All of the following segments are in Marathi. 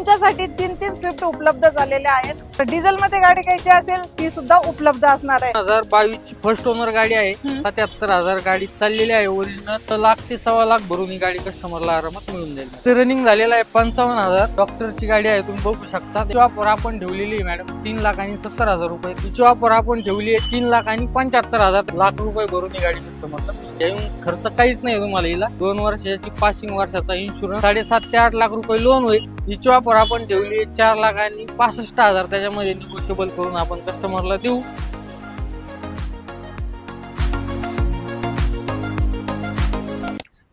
तुमच्यासाठी 3 स्विफ्ट उपलब्ध झालेले आहेत। डिझेल मध्ये गाडी घ्यायची असेल ती सुद्धा उपलब्ध असणार आहे। 2022 ची फर्स्ट ओनर गाडी आहे। 77,000 गाडी चाललेली आहे ओरिजिनल। तर लाख ते सव्वा लाख भरून ही गाडी कस्टमरला आरामात मिळून जाईल। रनिंग झालेला आहे 55,000। डॉक्टरची गाडी आहे, तुम्ही बघू शकता। तिची ऑफर आपण ठेवलेली आहे मॅडम 3,70,000 रुपये। तिची ऑफर आपण ठेवली आहे 3,75,000 लाख रुपये भरून ही गाडी कस्टमरला घेऊन। खर्च काहीच नाही तुम्हाला हिला। 2 वर्षाची पासिंग वर्षाचा इन्शुरन्स, 7.5 ते 8 लाख रुपये लोन होईल। हिची ऑफर आपण ठेवली आहे 4,65,000। त्याच्यामध्ये निगोशिएबल करून आपण कस्टमरला देऊ।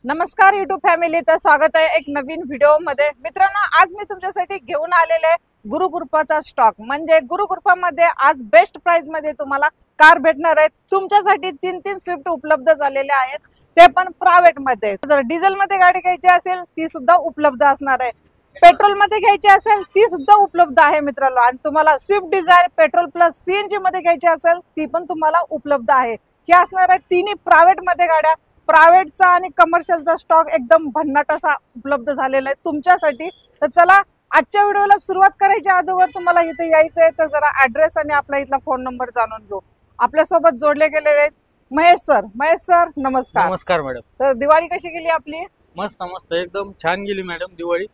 नमस्कार युट्यूब फॅमिली, तर स्वागत आहे एक नवीन व्हिडिओ मध्ये। मित्रांनो, आज मी तुमच्यासाठी घेऊन आलेले गुरुकृपाचा स्टॉक। म्हणजे गुरुकृपामध्ये आज बेस्ट प्राइस मध्ये तुम्हाला कार भेटणार आहे। तुमच्यासाठी 3 स्विफ्ट उपलब्ध झालेले आहेत, ते पण प्रायव्हेट मध्ये। जर डिझेल मध्ये गाडी घ्यायची असेल ती सुद्धा उपलब्ध असणार आहे। पेट्रोल मध्ये घ्यायची असेल ती सुद्धा उपलब्ध आहे मित्रांनो। आणि तुम्हाला Swift Dzire petrol plus CNG मध्ये घ्यायची असेल ती पण तुम्हाला उपलब्ध आहे। हे असणार आहे तिन्ही प्रायव्हेट मध्ये गाड्या। प्रायव्हेटचा आणि कमर्शियलचा स्टॉक एकदम भन्नाट असा उपलब्ध झालेला आहे तुमच्यासाठी। तर चला आजच्या व्हिडिओला सुरुवात करायच्या अगोदर तुम्हाला इथे यायचं आहे तर जरा ऍड्रेस आणि आपला इथला फोन नंबर जाणून घेऊ। आपल्या सोबत जोडले गेलेले आहेत महेश सर। महेश सर नमस्कार। नमस्कार मॅडम। तर दिवाळी कशी गेली आपली? मस्त मस्त एकदम छान गेली मॅडम दिवाळी।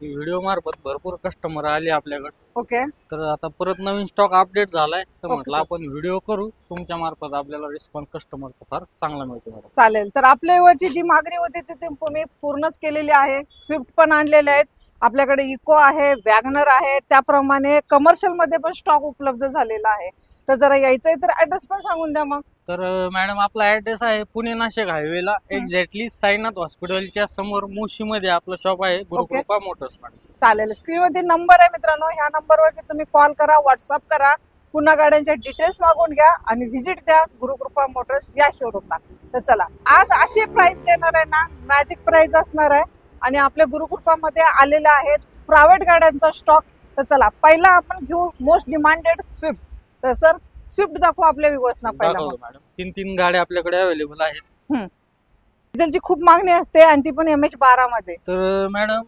व्हिडिओ मार्फत भरपूर कस्टमर आले आपल्याकडे। ओके, तर आता परत नवीन स्टॉक अपडेट झालाय, तर ओके म्हटलं आपण व्हिडिओ करू। तुमच्या मार्फत आपल्याला रिस्पॉन्स कस्टमरचा फार चांगला मिळतो मॅडम। चालेल। तर आपल्यावरची जी मागणी होती ती तुम्ही पूर्णच केलेली आहे। स्विफ्ट पण आणलेले आहेत आपल्याकडे, इको आहे, वॅगनर आहे, त्याप्रमाणे कमर्शियल मध्ये पण स्टॉक उपलब्ध झालेला आहे। तर जरा यायचंय तर ऍड्रेस पण सांगून द्या मग। तर मॅडम आपला ऍड्रेस आहे पुणे नाशिक हायवेला एक्झॅक्टली साईनाथ हॉस्पिटलच्या समोर मुशी मध्ये आपलं शॉप आहे, गुरुकृपा मोटर्स मॅडम। चालेल। स्क्रीन वरती नंबर आहे मित्रांनो, ह्या नंबरवरती तुम्ही कॉल करा, व्हॉट्सअप करा, पुन्हा गाड्यांच्या डिटेल्स मागून घ्या आणि व्हिजिट द्या गुरुकृपा मोटर्स या शोरूमला। तर चला, आज अशी प्राइस देणार आहे ना, मॅजिक प्राइस असणार आहे। आणि आपल्या गुरुकृपा मध्ये आलेला आहेत प्रायव्हेट गाड्यांचा स्टॉक। तर चला पहिला आपण घेऊ मोस्ट डिमांडेड स्विफ्ट। तर सर स्विफ्ट दाखवू आपल्या व्ह्यूअर्सना पहिला। मॅडम 3 गाड्या आपल्याकडे अवेलेबल आहेत। डिझेलची खूप मागणी असते आणि ती पण MH12 मध्ये। तर मॅडम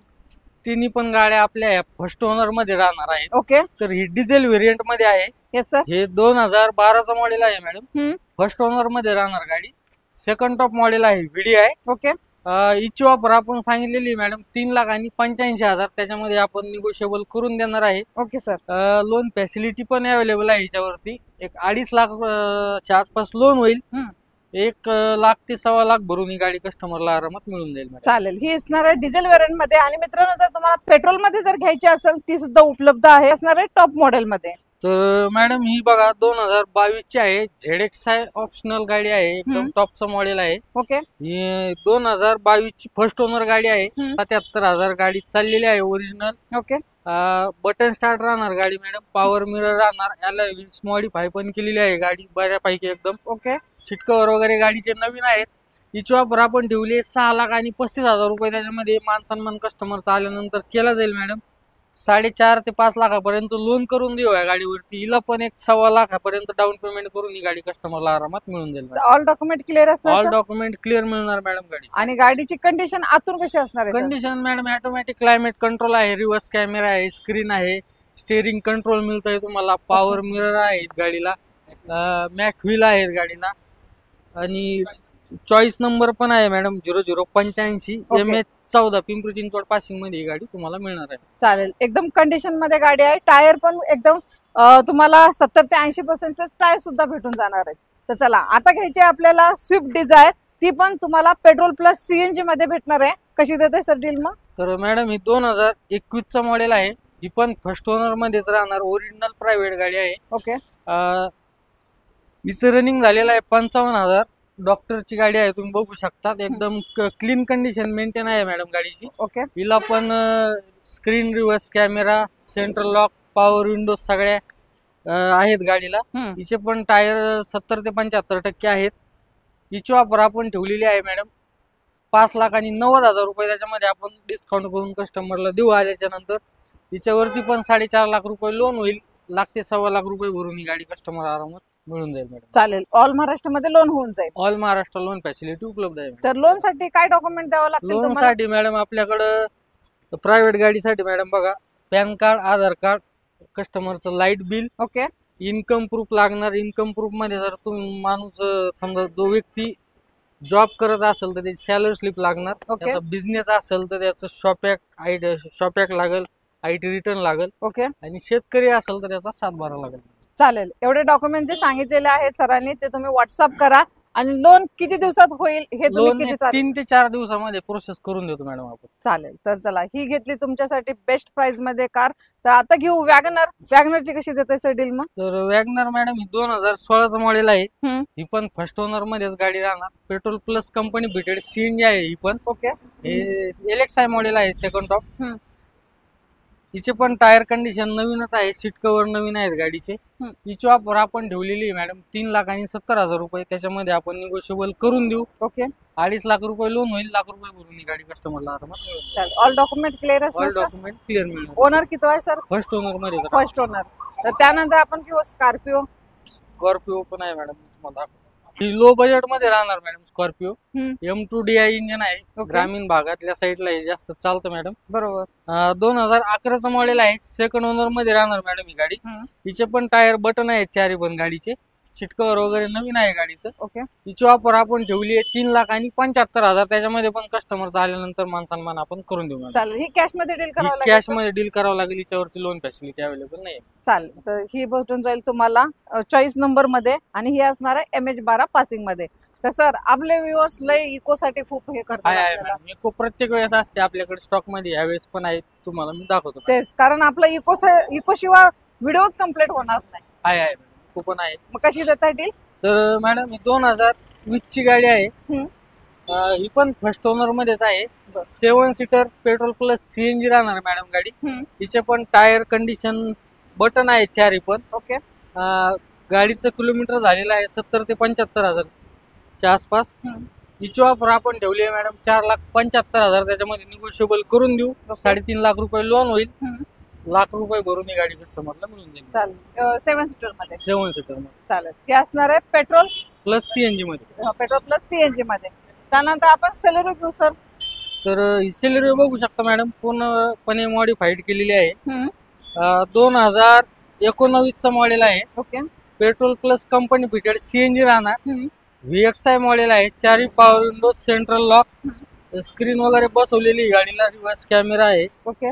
तिन्ही पण गाड्या आपल्या फर्स्ट ओनर मध्ये राहणार आहेत। ओके, तर ही डिझेल व्हेरियंट मध्ये आहे। Yes sir. हे 2012चा मॉडेल आहे मॅडम, फर्स्ट ओनर मध्ये राहणार गाडी। सेकंड टॉप मॉडेल आहे VDI। ओके, हिची ऑफर आपण सांगितलेली मॅडम 3,85,000। त्याच्यामध्ये आपण निगोशिएबल करून देणार आहे। Okay sir. लोन फॅसिलिटी पण अवेलेबल आहे हिच्यावरती। एक 2.5 लाखच्या आसपास लोन होईल। 1 लाख ते सव्वा लाख भरून ही गाडी कस्टमरला आरामात मिळून जाईल। चालेल। ही असणार आहे डिझेल व्हेरियंट मध्ये। आणि मित्रांनो, जर तुम्हाला पेट्रोल मध्ये जर घ्यायची असेल ती सुद्धा उपलब्ध आहे, असणार आहे टॉप मॉडेल मध्ये। तर मॅडम ही बघा 2022 ची आहे, ZXi ऑप्शनल गाडी आहे, एकदम टॉपचं मॉडेल आहे। ओके, ही 2022 ची फर्स्ट ओनर गाडी आहे। 77,000 गाडी चाललेली आहे ओरिजिनल। ओके, बटन स्टार्ट राहणार गाडी मॅडम, पॉवर मिरर राहणार, याला व्हील्स मॉडिफाय पण केलेली आहे गाडी बऱ्यापैकी एकदम। ओके, सीट कव्हर वगैरे गाडीचे नवीन आहेत। हिची ऑफर आपण ठेवली 6,35,000 रुपये। त्याच्यामध्ये मान सन्मान कस्टमरचा आल्यानंतर केला जाईल मॅडम। 4.5 ते 5 लाखापर्यंत लोन करून देऊ या गाडीवरती। हिला पण 1 सव्वा लाखापर्यंत डाऊन पेमेंट करून ही गाडी कस्टमरला आरामात मिळून जाईल। ऑल डॉक्युमेंट क्लिअर असणार? ऑल डॉक्युमेंट क्लिअर मिळणार मॅडम गाडी। आणि गाडीची कंडिशन आतून कशी असणार आहे? Condition madam automatic climate control आहे, रिव्हर्स कॅमेरा आहे, स्क्रीन आहे, स्टेअरिंग कंट्रोल मिळतंय तुम्हाला, पॉवर मिरर आहे गाडीला, मॅक व्हील आहेत गाडीला। आणि चॉईस नंबर पण आहे madam 0085 MH14 Pimpri Chinchwad passing मध्ये ही गाडी तुम्हाला मिळणार आहे। चालेल। एकदम कंडिशन मध्ये गाडी आहे। टायर पण एकदम तुम्हाला 70 ते 80% टायर सुद्धा भेटून जाणार आहे। तर चला आता घ्यायची आपल्याला स्विफ्ट डिझायर, ती पण तुम्हाला पेट्रोल प्लस सीएनजी मध्ये भेटणार आहे। कशी देते सर डील मग? तर मॅडम ही 2021चा मॉडेल आहे, ही पण फर्स्ट ओनर मध्येच राहणार, ओरिजिनल प्रायव्हेट गाडी आहे। ओके, हिचं रनिंग झालेलं आहे 55,000। डॉक्टरची गाडी आहे, तुम्ही बघू शकता, एकदम क्लीन कंडिशन मेंटेन आहे मॅडम गाडीची। ओके, हिला पण screen, reverse camera, central lock, power window सगळ्या आहेत गाडीला। हिचे पण टायर 70 ते 75% आहेत। हिची ऑफर आपण ठेवलेली आहे मॅडम 5,90,000 रुपये। त्याच्यामध्ये आपण डिस्काउंट करून कस्टमरला देऊ आल्याच्या नंतर। हिच्यावरती पण 4.5 लाख रुपये लोन होईल, 1 लाख ते सव्वा लाख रुपये भरून ही गाडी कस्टमर आरामात मिळून जाईल मॅडम। चालेल। ऑल महाराष्ट्रामध्ये लोन होऊन जाईल? ऑल महाराष्ट्र लोन फॅसिलिटी उपलब्ध आहे। तर लोन साठी काय डॉक्युमेंट द्यावं लागतं? लोन साठी मॅडम आपल्याकडे प्रायव्हेट गाडीसाठी मॅडम बघा पॅन कार्ड, आधार कार्ड, कस्टमरचं light bill, okay income proof लागणार. इन्कम प्रूफ मध्ये जर तुम्ही माणूस समजा जो व्यक्ती जॉब करत असेल तर त्याची सॅलरी स्लिप लागणार. ओके. त्याचा बिझनेस असेल तर त्याचं शॉपॅक लागेल, IT रिटर्न लागेल. ओके आणि शेतकरी असेल तर त्याचा सातबारा लागेल. चालेल. एवढे डॉक्युमेंट जे सांगितलेले आहे सरांनी ते तुम्ही व्हॉट्सअप करा. आणि लोन किती दिवसात होईल हे तुम्ही लोन किती चालेल? 3 ते 4 दिवसामध्ये प्रोसेस करून देतो मॅडम आपण. चालेल. तर चला ही घेतली तुमच्यासाठी बेस्ट प्राइस मध्ये कार. तर आता घेऊ वॅगनर. वॅगनरची कशी देते सर डील मग? तर वॅगनर मॅडम ही 2016चं मॉडेल आहे. हम्म. ही पण फर्स्ट ओनर मध्येच गाडी राहणार. पेट्रोल प्लस कंपनी भेटेड CNG आहे ही पण. ओके हे LXI मॉडेल आहे सेकंड टॉप. हम्म. हिचे पण टायर कंडिशन नवीनच आहे, सीट कव्हर नवीन आहेत गाडीचे. हम्म. हिची ऑफर आपण ठेवलेली आहे मॅडम 3,70,000 रुपये. त्याच्यामध्ये आपण निगोशिएबल करून देऊ. ओके 2.5 लाख रुपये लोन होईल, लाख रुपये भरून ही गाडी कस्टमरला चालेल. ऑल डॉक्युमेंट क्लिअर ऑल असणार. डॉक्युमेंट क्लिअर मिळणार. ओनर किती आहे सर? फर्स्ट ओनर मध्ये फर्स्ट ओनर. तर त्यानंतर आपण घेऊ स्कॉर्पिओ. स्कॉर्पिओ पण आहे मॅडम तुम्हाला. ही लो बजेट मध्ये राहणार madam Scorpio. M2 DI engine आहे. ओके. ग्रामीण भागातल्या साईडला हे जास्त चालतं मॅडम. बरोबर. 2011चं मॉडेल आहे. सेकंड ओनर मध्ये राहणार मॅडम ही गाडी. हिचे पण टायर बटन आहेत चारी पण गाडीचे. सीट कव्हर वगैरे नवीन आहे गाडीचं. ओके हिची ऑफर आपण ठेवली आहे 3,75,000. त्याच्यामध्ये पण कस्टमर आल्यानंतर मान आपण करून देऊ मॅडम. चालेल. ही कॅश मध्ये डील करावं लागेल? कॅश मध्ये डील करावं लागेल. हिच्यावरती लोन फॅसिलिटी अवेलेबल नाही. चालेल. तर ही भेटून जाईल तुम्हाला चॉईस नंबर मध्ये. आणि ही असणार आहे MH12 पासिंग मध्ये. तर सर आपले व्ह्युअर्स लय इको साठी खूप हे करतात आहे आपल्याला. मॅडम. इको प्रत्येक वेळेस असते आपल्याकडे स्टॉक मध्ये. यावेळेस पण आहे, तुम्हाला मी दाखवतो. तेच कारण आपला इको शिवाय व्हिडिओज कम्प्लीट होणार नाही. आहे इको पण आहे. मग कशी देता डील? तर मॅडम ही 2020 ची गाडी आहे. ही पण फर्स्ट ओनर मध्येच आहे. 7 सीटर पेट्रोल प्लस CNG राहणार मॅडम गाडी. हिचे पण टायर कंडिशन बटन आहे चारी पण. ओके गाडीचं किलोमीटर झालेलं आहे 70 ते 75,000 च्या आसपास. हिची ऑफर आपण ठेवली आहे मॅडम 4,75,000. त्याच्यामध्ये निगोशिएबल करून देऊ. 3.5 लाख रुपये लोन होईल, लाख रुपये भरून ही गाडी कस्टमरला मिळून जाईल. चालेल. 7 सीटर मध्ये. 7 सीटर मध्ये चालेल. हे असणार आहे पेट्रोल प्लस CNG मध्ये. पेट्रोल प्लस CNG मध्ये. त्यानंतर आपण सेलेरो घेऊ सर. तर ही सेलेरो बघू शकता मॅडम, पूर्णपणे मॉडिफाईड केलेली आहे. 2019चं मॉडेल आहे. Okay petrol plus company fitted CNG राहणार. VXI मॉडेल आहे. 4 power window, central lock, screen वगैरे बसवलेली गाडीला. रिव्हर्स कॅमेरा आहे. ओके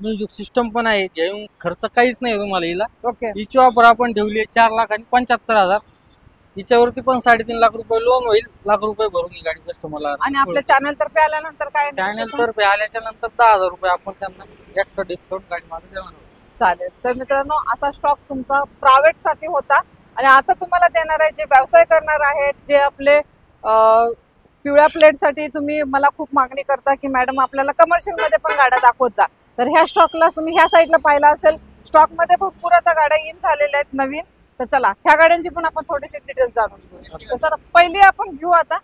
म्युझिक सिस्टम पण आहे. घेऊन खर्च काहीच नाही तुम्हाला हिला. ओके हिची ऑफर आपण ठेवली आहे 4,75,000. हिच्यावरती पण 3.5 लाख रुपये लोन होईल, लाख रुपये भरून ही गाडी कस्टमरला. आणि आपल्या चॅनल तर्फे आल्यानंतर काय? चॅनल तर्फे आल्याच्या नंतर 10,000 रुपये आपण त्यांना एक्स्ट्रा डिस्काउंट गाडी मागे देणार. चालेल. तर मित्रांनो असा स्टॉक तुमचा प्रायव्हेट साठी होता. आणि आता तुम्हाला देणार आहे जे व्यवसाय करणार आहेत, जे आपले पिवळ्या प्लेट साठी तुम्ही मला खूप मागणी करता की मॅडम आपल्याला कमर्शियल मध्ये पण गाड्या दाखवत जा. तर ह्या स्टॉकला तुम्ही ह्या साईडला पाहिला असेल, स्टॉक मध्ये भरपूर आता गाड्या इन झालेल्या आहेत नवीन. तर चला ह्या गाड्यांची पण आपण थोडीशी डिटेल्स जाणून घेऊ. तर सर पहिली आपण घेऊ आता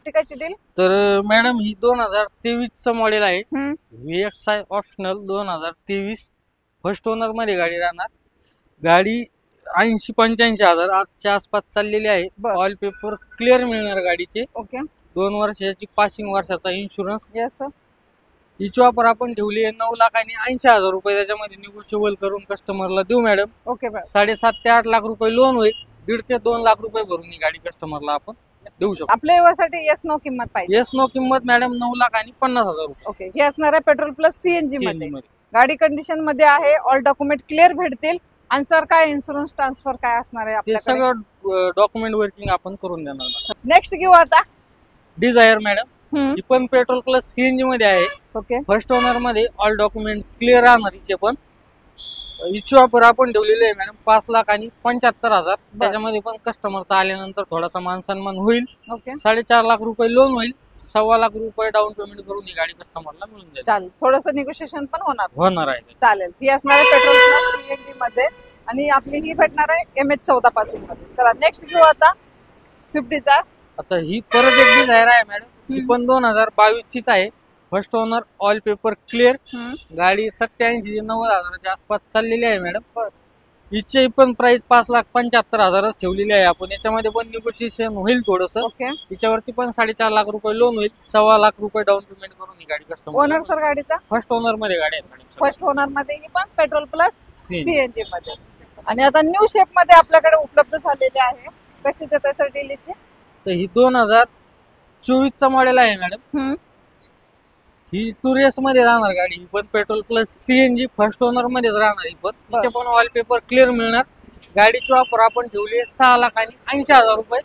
टिकायची डील. तर मॅडम ही 2023चं मॉडेल आहे. VXI ऑप्शनल 2023 फर्स्ट ओनर मध्ये गाडी राहणार. गाडी 80-85,000 आजच्या आसपास चाललेली आहे. ऑल पेपर क्लिअर मिळणार गाडीचे. ओके 2 वर्षाची पासिंग, वर्षाचा इन्शुरन्स. Yes sir. हिची ऑफर आपण ठेवली आहे 9,80,000 रुपये. त्याच्यामध्ये निगोशिएबल करून कस्टमरला देऊ मॅडम. ओके 7.5 ते 8 लाख रुपये लोन होईल. 1.5 ते 2 लाख रुपये भरून ही गाडी कस्टमरला आपण देऊ शकतो. आपल्या व्यवसायासाठी येस नो किंमत पाहिजे. येस नो किंमत मॅडम 9,50,000 रुपये. ओके हे असणार आहे पेट्रोल प्लस CNG मध्ये. गाडी कंडिशन मध्ये आहे. ऑल डॉक्युमेंट क्लिअर भेटतील. आणि सर काय इन्शुरन्स ट्रान्सफर काय असणार आहे ते सगळं डॉक्युमेंट वर्किंग आपण करून देणार. नेक्स्ट घेऊ आता डिझायर मॅडम. ही पण पेट्रोल प्लस CNG मध्ये आहे. ओके फर्स्ट ओनर मध्ये ऑल डॉक्युमेंट क्लिअर राहणार. हिचे पण हिची ऑफर आपण ठेवलेली आहे मॅडम 5,75,000. त्याच्यामध्ये पण कस्टमरचा आल्यानंतर थोडासा मान सन्मान होईल. ओके 4.5 लाख रुपये लोन होईल. 1.25 लाख रुपये डाऊन पेमेंट करून ही गाडी कस्टमरला मिळून जाईल. चालेल. थोडस निगोशिएशन पण होणार आहे. चालेल. ही असणार आहे पेट्रोल प्लस CNG मध्ये. आणि आपली ही भेटणार आहे MH14 पासिंग मध्ये. चला नेक्स्ट घेऊ आता स्विफ्ट डिझायर. आता ही परत एक डिझायर आहे मॅडम. ही पण 2022 चीच आहे. First owner, all paper clear. गाडी 87 ते 90,000 आसपास चाललेली आहे मॅडम. हिची पण प्राइस 5,75,000 ठेवलेली आहे आपण. याच्यामध्ये पण निगोशिएशन होईल थोडस. ओके. हिच्यावरती पण 4.5 लाख रुपये लोन होईल. 1.25 लाख रुपये डाऊन पेमेंट करून ही गाडी कस्टमर. ओनर सर गाडीचा फर्स्ट ओनर मध्ये गाडी आहे मॅडम. फर्स्ट ओनर मध्ये ही पण पेट्रोल प्लस सीएनजी मध्ये. आणि आता न्यू शेप मध्ये आपल्याकडे उपलब्ध झालेले आहे. कशी देत सर डीलची? तर ही 2024 मॉडेल आहे मॅडम. ही टुरिस्ट मध्ये राहणार गाडी. ही पण petrol plus CNG first owner मध्येच राहणार. ही पण तिचे पण वॉलपेपर क्लिअर मिळणार. गाडीची ऑफर आपण ठेवली आहे 6,80,000 रुपये.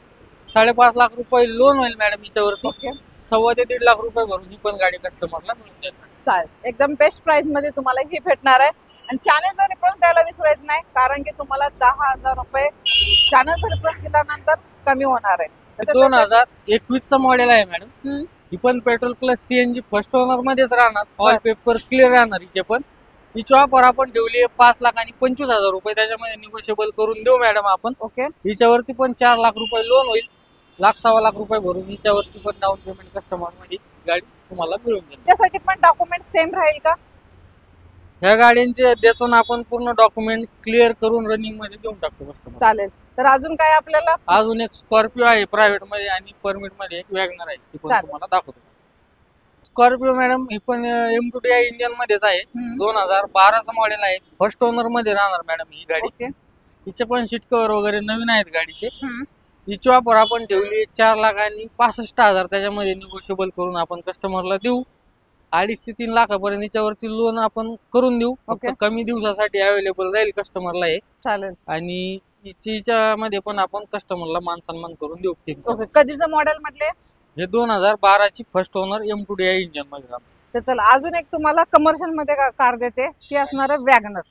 5.5 लाख रुपये लोन होईल मॅडम हिच्यावरती. 1.25 ते 1.5 लाख रुपये भरून ही पण गाडी कस्टमरला मिळून देणार. चालेल. एकदम बेस्ट प्राइस मध्ये तुम्हाला ही भेटणार आहे. आणि चॅनलचा रिफंड द्यायला विसरायचं नाही, कारण की तुम्हाला 10,000 रुपये चॅनलचा रिफंड दिल्यानंतर कमी होणार आहे. 2021 मॉडेल आहे मॅडम. ही पण petrol plus CNG first owner मध्येच राहणार. ऑल पेपर क्लिअर राहणार हिचे पण. हिची ऑफर आपण ठेवली आहे 5,25,000 रुपये. त्याच्यामध्ये निगोशिएबल करून देऊ मॅडम आपण. ओके. हिच्यावरती पण 4 लाख रुपये लोन होईल. 1.25 लाख रुपये भरून हिच्यावरती पण डाऊन पेमेंट कस्टमर मध्ये गाडी तुम्हाला मिळून जाईल. त्यासाठी पण डॉक्युमेंट सेम राहील का? ह्या गाड्यांचे देतो ना आपण पूर्ण डॉक्युमेंट क्लिअर करून रनिंग मध्ये देऊन टाकतो कस्टमर. चालेल. तर अजून काय आपल्याला? अजून एक स्कॉर्पिओ आहे प्रायव्हेट मध्ये आणि परमिट मध्ये एक वॅगनर आहे. ती पण तुम्हाला दाखवतो. स्कॉर्पिओ मॅडम ही पण M2DI इंजिन मध्येच आहे. 2012 मॉडेल आहे. फर्स्ट ओनर मध्ये राहणार मॅडम ही गाडी. हिचे पण सीट कव्हर वगैरे नवीन आहेत गाडीचे. हिची ऑफर आपण ठेवली 4,65,000. त्याच्यामध्ये निगोशिएबल करून आपण कस्टमरला देऊ. 2.5 ते 3 लाखापर्यंत हिच्यावरती लोन आपण करून देऊ. फक्त कमी दिवसासाठी अवेलेबल राहील कस्टमरला हे. चालेल. आणि हिच्यामध्ये पण आपण कस्टमरला मान सन्मान करून देऊ. ओके. कधीचं मॉडेल मधले? हे 2012 ची फर्स्ट ओनर M2DI इंजिन मध्ये. तर चला अजून एक तुम्हाला कमर्शियल मध्ये कार देते. ती असणार आहे वॅगनर.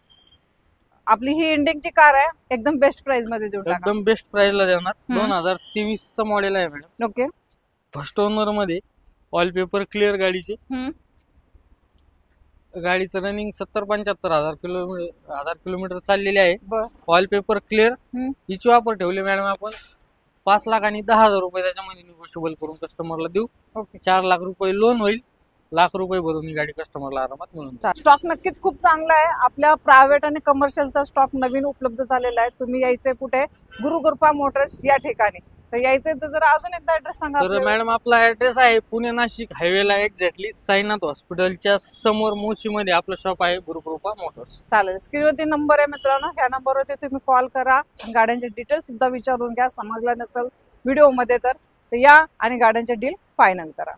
आपली ही इंडिंगची कार आहे. एकदम बेस्ट प्राइस मध्ये देऊ. एकदम बेस्ट प्राइस ला देणार. 2023 मॉडेल आहे मॅडम. ओके. फर्स्ट ओनर मध्ये ऑल पेपर क्लिअर गाडीचे. गाडीचं रनिंग 70-75,000 किलोमीटर चाललेले आहे. All paper clear. हिची ऑफर ठेवली मॅडम आपण 5,10,000 रुपये. त्याच्यामध्ये निगोशिएबल करून कस्टमरला देऊ. 4 लाख रुपये लोन होईल. 1 लाख रुपये भरून ही गाडी कस्टमरला आरामात मिळून. स्टॉक नक्कीच खूप चांगला आहे. आपल्या प्रायव्हेट आणि कमर्शियलचा स्टॉक नवीन उपलब्ध झालेला आहे. तुम्ही यायचे कुठे? गुरुकृपा मोटर्स या ठिकाणी. तर यायचे तर जरा अजून एकदा ऍड्रेस सांगा. तर मॅडम आपला ऍड्रेस आहे पुणे नाशिक हायवेला एक्झॅक्टली साईनाथ हॉस्पिटलच्या समोर मोशीमध्ये आपलं शॉप आहे गुरुकृपा मोटर्स. चालेल. स्क्रीनवरती नंबर आहे मित्रांनो. ह्या नंबरवरती तुम्ही कॉल करा. गाड्यांचे डिटेल्स सुद्धा विचारून घ्या. समजला नसेल व्हिडिओ मध्ये तर या आणि गाड्यांचे डील फायनल करा.